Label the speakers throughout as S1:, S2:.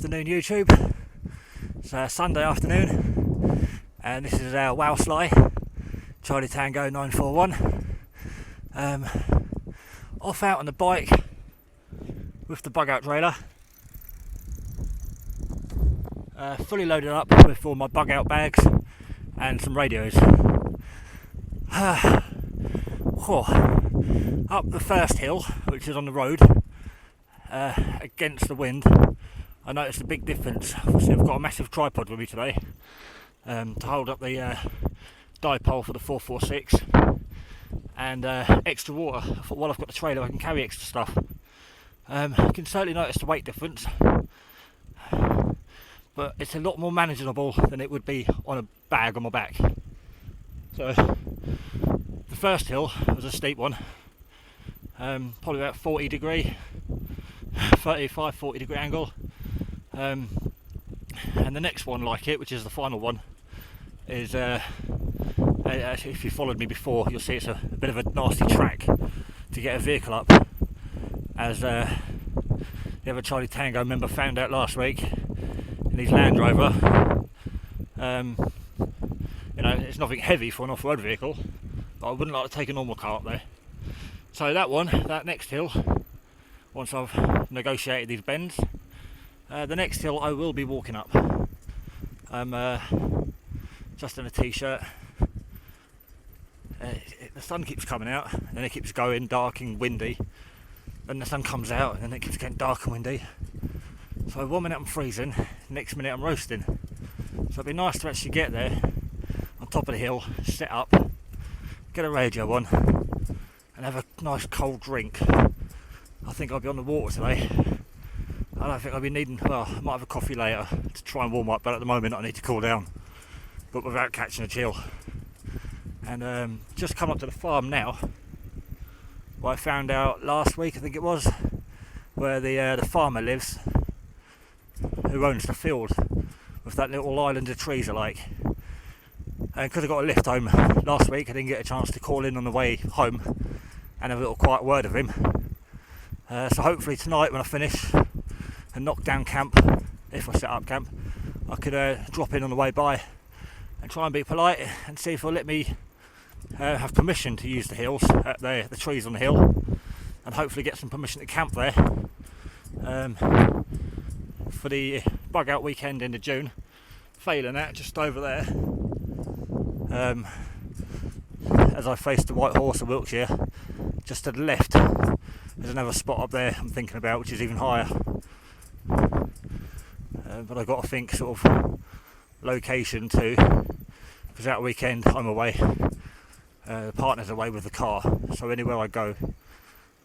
S1: Afternoon YouTube. It's Sunday afternoon and this is our wow sly Charlie Tango 941 off out on the bike with the bug out trailer, fully loaded up with all my bug out bags and some radios. Up the first hill, which is on the road, against the wind, I noticed a big difference. Obviously I've got a massive tripod with me today to hold up the dipole for the 446 and extra water. I thought while I've got the trailer I can carry extra stuff. You can certainly notice the weight difference, but it's a lot more manageable than it would be on a bag on my back. So the first hill was a steep one, probably about 40 degree 40 degree angle, and the next one like it, which is the final one, is if you followed me before you'll see it's a bit of a nasty track to get a vehicle up, as the other Charlie Tango member found out last week in his Land Rover. You know, it's nothing heavy for an off-road vehicle, but I wouldn't like to take a normal car up there. So that next hill, once I've negotiated these bends, the next hill I will be walking up. I'm just in a t-shirt. The sun keeps coming out and then it keeps going dark and windy, then the sun comes out and then it keeps getting dark and windy. So 1 minute I'm freezing, next minute I'm roasting. So it'd be nice to actually get there on top of the hill, set up, get a radio on and have a nice cold drink. I think I'll be on the water today. I don't think I'll be needing, well, I might have a coffee later to try and warm up, but at the moment I need to cool down, but without catching a chill. And just come up to the farm now, where I found out last week, I think it was, where the farmer lives, who owns the field with that little island of trees I like. And because I got a lift home last week, I didn't get a chance to call in on the way home and have a little quiet word of him. So hopefully tonight when I finish and knock down camp, if I set up camp, I could drop in on the way by and try and be polite and see if he'll let me have permission to use the hills, the trees on the hill, and hopefully get some permission to camp there for the bug out weekend in June. Failing that, just over there, as I face the White Horse of Wiltshire, just to the left, there's another spot up there I'm thinking about, which is even higher. But I've got to think sort of location too, because that weekend I'm away, the partner's away with the car, so anywhere I go,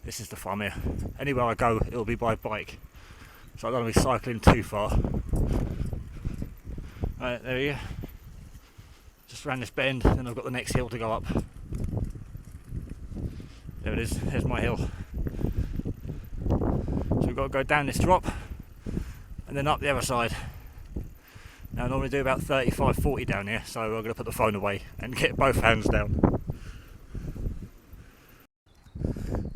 S1: this is the farm here, anywhere I go it'll be by bike, so I don't want to be cycling too far. Right, there you go. Just round this bend, then I've got the next hill to go up. There it is, there's my hill. So we've got to go down this drop and then up the other side. Now I normally do about 35-40 down here, so I'm going to put the phone away and get both hands down.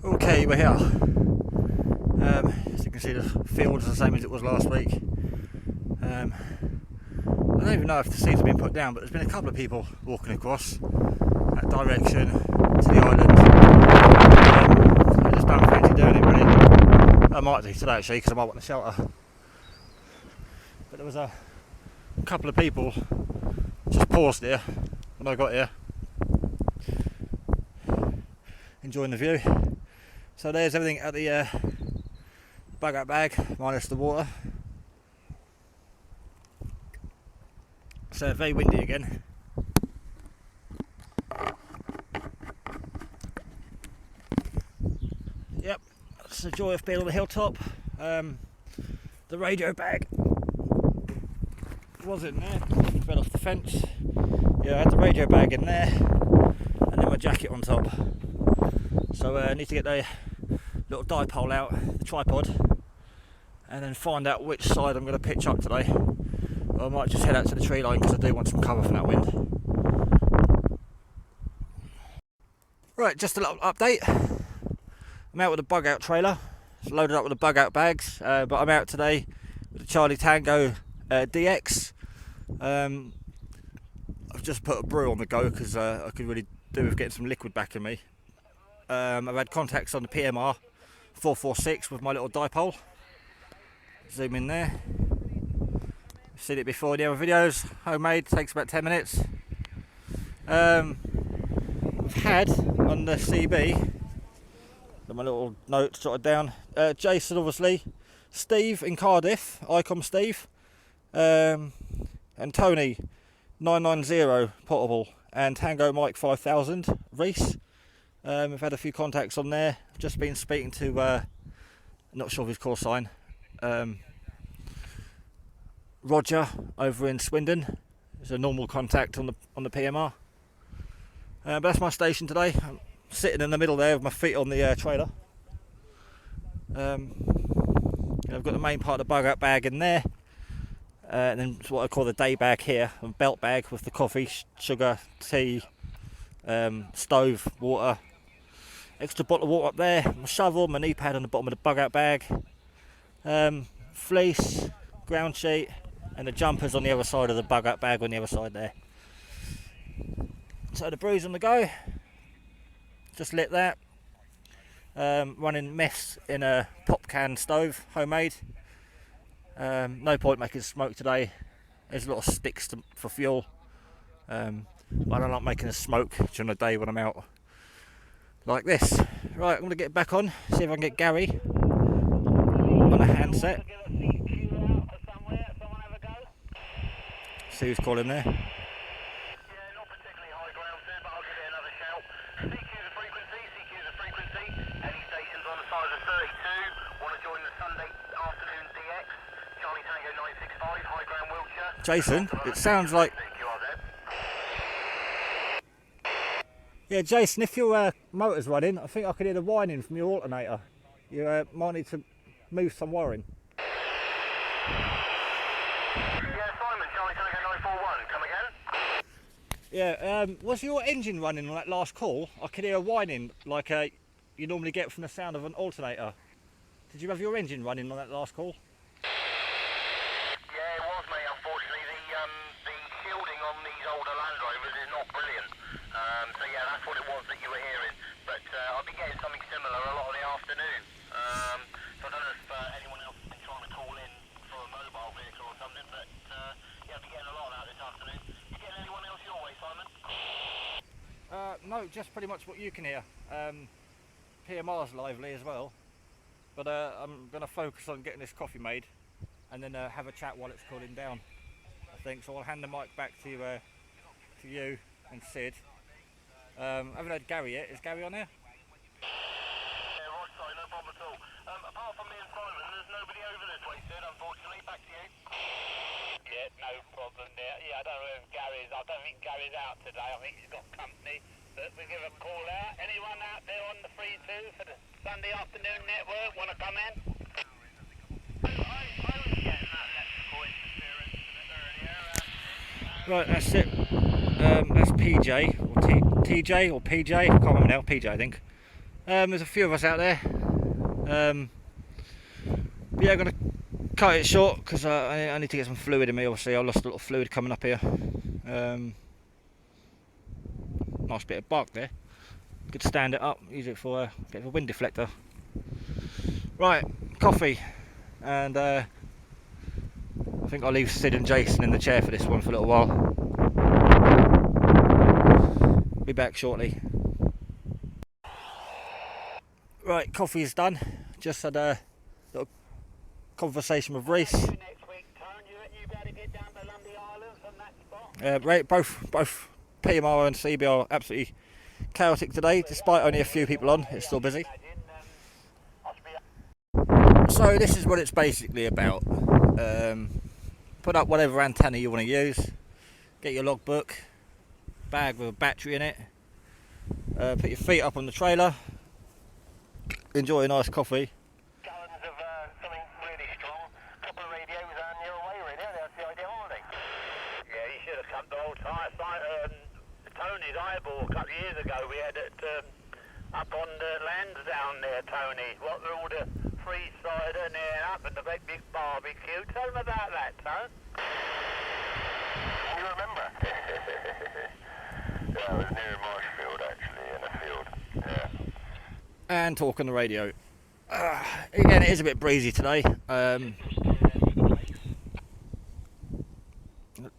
S1: Okay, we're here. As you can see, the field is the same as it was last week. I don't even know if the seeds have been put down, but there's been a couple of people walking across that direction to the island. I just don't fancy doing it really. I might do today actually, because I might want a shelter. But there was a couple of people just paused here when I got here, enjoying the view. So there's everything at the bug out bag, minus the water. So very windy again. Yep, that's the joy of being on the hilltop. The radio bag was in there, fell off the fence. Yeah, I had the radio bag in there and then my jacket on top. So I need to get the little dipole out, the tripod, and then find out which side I'm going to pitch up today. Or I might just head out to the tree line because I do want some cover from that wind. Right, just a little update. I'm out with a bug out trailer. It's loaded up with the bug out bags, but I'm out today with the Charlie Tango DX. I've just put a brew on the go because I could really do with getting some liquid back in me. I've had contacts on the PMR 446 with my little dipole. Zoom in there. I've seen it before in the other videos. Homemade, takes about 10 minutes. We've had on the CB, got my little notes jotted down. Jason, obviously, Steve in Cardiff, Icom Steve, and Tony 990 Potable, and Tango Mike 5000 Reese. We've had a few contacts on there. I've just been speaking to, not sure of his call sign, Roger over in Swindon. There's a normal contact on the PMR. But that's my station today. I'm sitting in the middle there with my feet on the trailer. I've got the main part of the bug out bag in there, and then what I call the day bag here, a belt bag with the coffee, sugar, tea, stove, water, extra bottle of water up there, my shovel, my knee pad on the bottom of the bug out bag, fleece, ground sheet, and the jumpers on the other side of the bug out bag on the other side there. So the brew's on the go, just lit that, running mess in a pop can stove, homemade. No point making smoke today, there's a lot of sticks for fuel. I don't like making a smoke during the day when I'm out like this. Right, I'm going to get back on, see if I can get Gary on a handset. See who's calling there. Jason, it sounds like... Yeah, Jason, if your motor's running, I think I can hear the whining from your alternator. You might need to move some wiring.
S2: Yeah, Simon, Charlie Tango 941, come again?
S1: Yeah, was your engine running on that last call? I could hear a whining like you normally get from the sound of an alternator. Did you have your engine running on that last call?
S2: So yeah, that's what it was that you were hearing. But I've been getting something similar a lot of the afternoon. So I don't know if anyone else has been trying to call in for a mobile vehicle or something, but yeah, I've been getting a lot of that this afternoon. You getting anyone else your way, Simon?
S1: No, just pretty much what you can hear. PMR's lively as well, but I'm going to focus on getting this coffee made and then have a chat while it's cooling down, I think. So I'll hand the mic back to you and Sid. I haven't heard Gary yet. Is Gary on there?
S2: Yeah, right, sorry, no problem at all. Apart from me and Simon, there's nobody over this way, Sid, unfortunately. Back to you.
S3: Yeah, no problem there. Yeah, I don't know if Gary's... I don't think Gary's out today. I think he's got company. But we give a call out. Anyone out there on the 3-2 for the Sunday afternoon network want to come in? I was getting that electrical interference a bit earlier.
S1: Right, that's it. That's PJ, or TJ, or PJ, I can't remember now, PJ I think. There's a few of us out there. But yeah, I'm going to cut it short because I need to get some fluid in me, obviously. I lost a lot of fluid coming up here. Nice bit of bark there. Could stand it up, use it for a bit of a wind deflector. Right, coffee. And I think I'll leave Sid and Jason in the chair for this one for a little while. Be back shortly. Right, coffee is done. Just had a little conversation with Reese. Right, both PMR and CB are absolutely chaotic today, despite only a few people on. It's still busy. So this is what it's basically about. Put up whatever antenna you want to use. Get your logbook, bag with a battery in it. Put your feet up on the trailer. Enjoy a nice coffee.
S2: Gallons of something really strong, a couple of radios and you're away really, that's the ideal holiday.
S3: Yeah, you should have come to old Tony's eyeball a couple of years ago. We had it up on the lands down there, Tony. What were all the three-sider near up and the great big barbecue. Tell them about that, son.
S2: You remember? Yeah, I was near Marshfield actually, in a field. Yeah.
S1: And talk on the radio. Again, it is a bit breezy today. A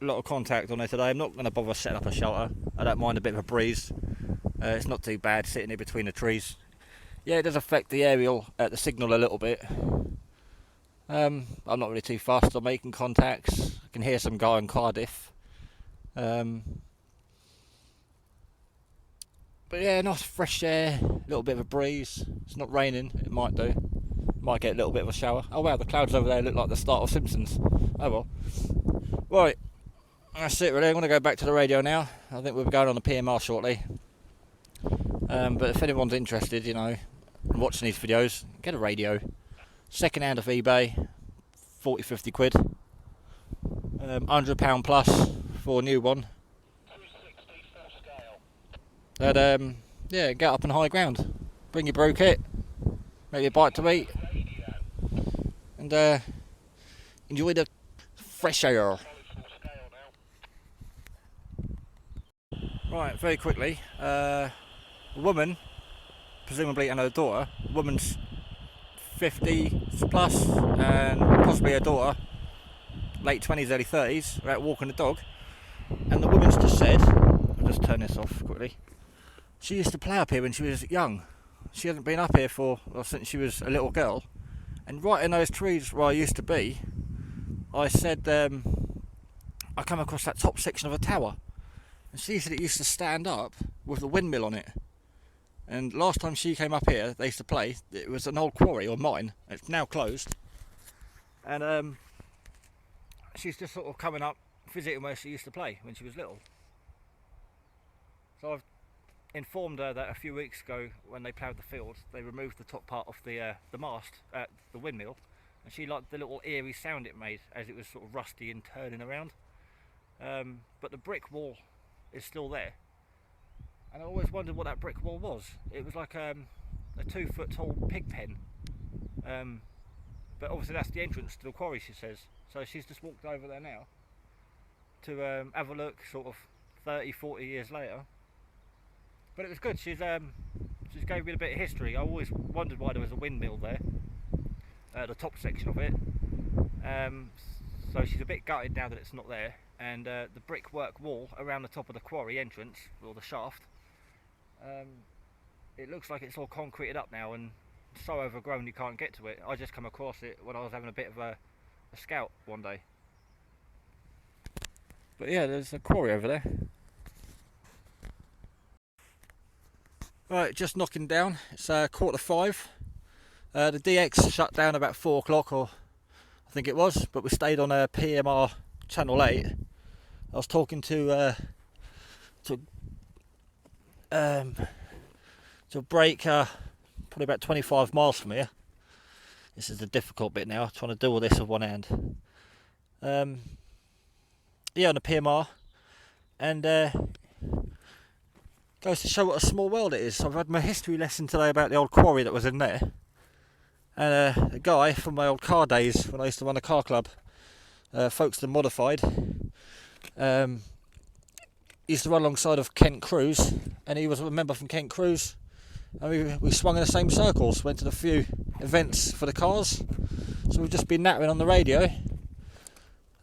S1: lot of contact on there today. I'm not going to bother setting up a shelter. I don't mind a bit of a breeze. It's not too bad sitting here between the trees. Yeah, it does affect the aerial, the signal a little bit. I'm not really too fast on making contacts. I can hear some guy in Cardiff. But yeah, nice fresh air, a little bit of a breeze. It's not raining, it might do. Might get a little bit of a shower. Oh wow, the clouds over there look like the start of Simpsons. Oh well. Right, that's it really. I'm going to go back to the radio now. I think we'll be going on the PMR shortly. But if anyone's interested, you know, in watching these videos, get a radio. Second hand off eBay, 40-50 quid. £100 plus for a new one.
S3: 260 full scale.
S1: And yeah, get up on high ground. Bring your brew kit, make your bite to eat, and enjoy the fresh air. Right, very quickly, a woman, presumably and her daughter, a woman's 50 plus and possibly her daughter, late 20s, early 30s, are out walking the dog, and the woman's just said, I'll just turn this off quickly, she used to play up here when she was young. She hasn't been up here since she was a little girl, and right in those trees where I used to be, I said I come across that top section of a tower, and she said it used to stand up with a windmill on it. And last time she came up here, they used to play, it was an old quarry, or mine, it's now closed. And she's just sort of coming up, visiting where she used to play when she was little. So I've informed her that a few weeks ago, when they ploughed the field, they removed the top part of the mast at the windmill, and she liked the little eerie sound it made as it was sort of rusty and turning around. But the brick wall is still there. And I always wondered what that brick wall was. It was like a 2 foot tall pig pen. But obviously that's the entrance to the quarry, she says. So she's just walked over there now to have a look sort of 30-40 years later. But it was good. She's gave me a bit of history. I always wondered why there was a windmill there, the top section of it. So she's a bit gutted now that it's not there. And the brickwork wall around the top of the quarry entrance, or the shaft, it looks like it's all concreted up now and so overgrown you can't get to it. I just come across it when I was having a bit of a scout one day. But yeah, there's a quarry over there. Right, just knocking down. It's 5:15. The DX shut down about 4 o'clock, or I think it was, but we stayed on PMR Channel 8. I was talking to a break probably about 25 miles from here. This is the difficult bit now, trying to do all this with one hand. Yeah, on the PMR, and goes to show what a small world it is. So I've had my history lesson today about the old quarry that was in there, and a guy from my old car days when I used to run a car club, Folkestone Modified, used to run alongside of Kent Cruise, and he was a member from Kent Cruise, and we swung in the same circles, went to the few events for the cars. So we've just been nattering on the radio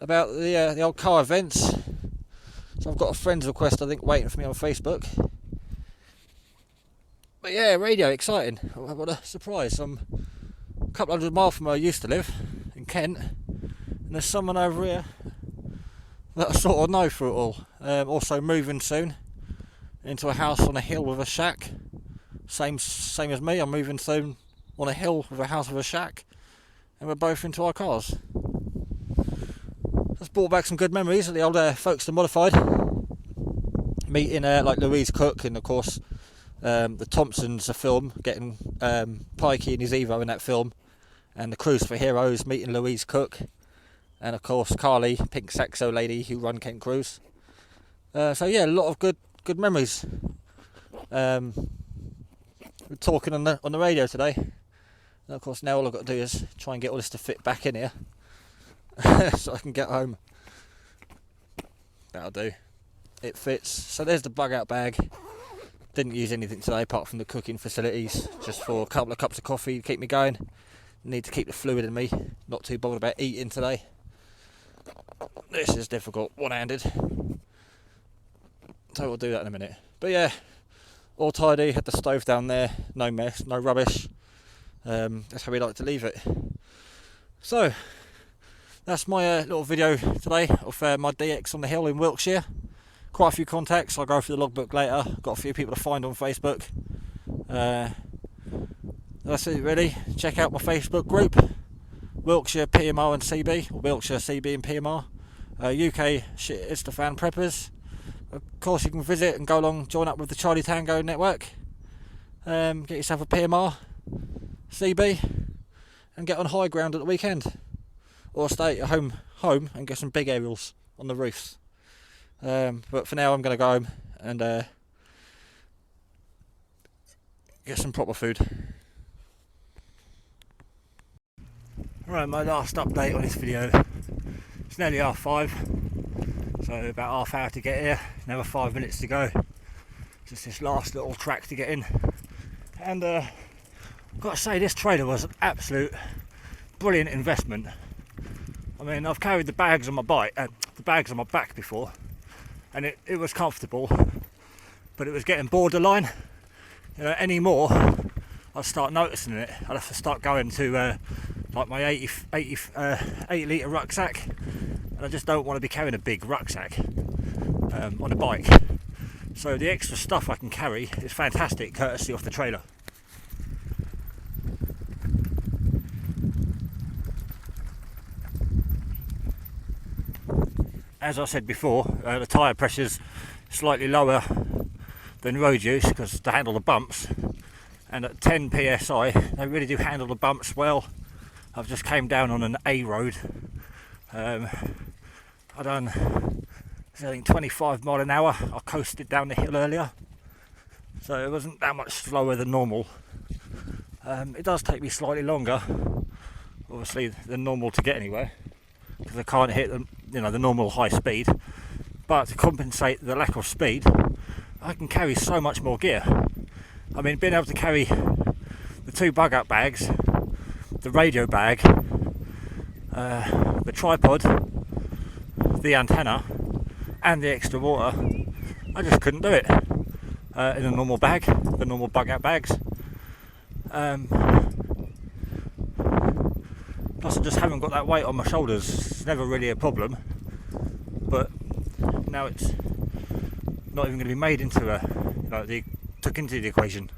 S1: about the old car events. So I've got a friend's request, I think, waiting for me on Facebook. But yeah, radio, exciting. What a surprise. I'm a couple hundred miles from where I used to live, in Kent, and there's someone over here that I sort of know through it all. Also moving soon into a house on a hill with a shack. Same as me, I'm moving soon on a hill with a house with a shack, and we're both into our cars. That's brought back some good memories of the old Folkestone Modified. Meeting like Louise Cook, and of course the Thompsons, a film, getting Pikey and his Evo in that film, and the Cruise for Heroes, meeting Louise Cook, and of course Carly, pink saxo lady who run Kent Cruise. So yeah, a lot of good memories. We're talking on the radio today. And of course now all I've got to do is try and get all this to fit back in here so I can get home. That'll do. It fits. So there's the bug out bag. Didn't use anything today apart from the cooking facilities, just for a couple of cups of coffee to keep me going. Need to keep the fluid in me, not too bothered about eating today. This is difficult, one-handed. So we'll do that in a minute. But yeah, all tidy, had the stove down there, no mess, no rubbish. That's how we like to leave it. So, that's my little video today of my DX on the hill in Wiltshire. Quite a few contacts. I'll go through the logbook later. Got a few people to find on Facebook. That's it really. Check out my Facebook group, Wiltshire PMR and CB, or Wiltshire CB and PMR. UK is the fan preppers. Of course you can visit and go along, join up with the Charlie Tango network. Get yourself a PMR, CB, and get on high ground at the weekend. Or stay at home and get some big aerials on the roofs. But for now I'm going to go home and get some proper food. Right, my last update on this video. It's nearly 5:30, so about half hour to get here, another 5 minutes to go. Just this last little track to get in. And I've got to say, this trailer was an absolute brilliant investment. I mean, I've carried the bags on my back before, and it was comfortable, but it was getting borderline. You know, any more I'd start noticing it. I'd have to start going to like my 80 litre rucksack, and I just don't want to be carrying a big rucksack on a bike. So the extra stuff I can carry is fantastic, courtesy of the trailer. As I said before, the tyre pressure's slightly lower than road use because to handle the bumps, and at 10 psi they really do handle the bumps well. I've just came down on an A road. I done, I think 25 mile an hour. I coasted down the hill earlier, so it wasn't that much slower than normal. It does take me slightly longer, obviously, than normal to get anywhere, because I can't hit the normal high speed. But to compensate the lack of speed, I can carry so much more gear. I mean, being able to carry the 2 bug out bags, the radio bag, the tripod, the antenna, and the extra water, I just couldn't do it in a normal bag, the normal bug out bags. Plus I just haven't got that weight on my shoulders. It's never really a problem, but now it's not even going to be made into took into the equation.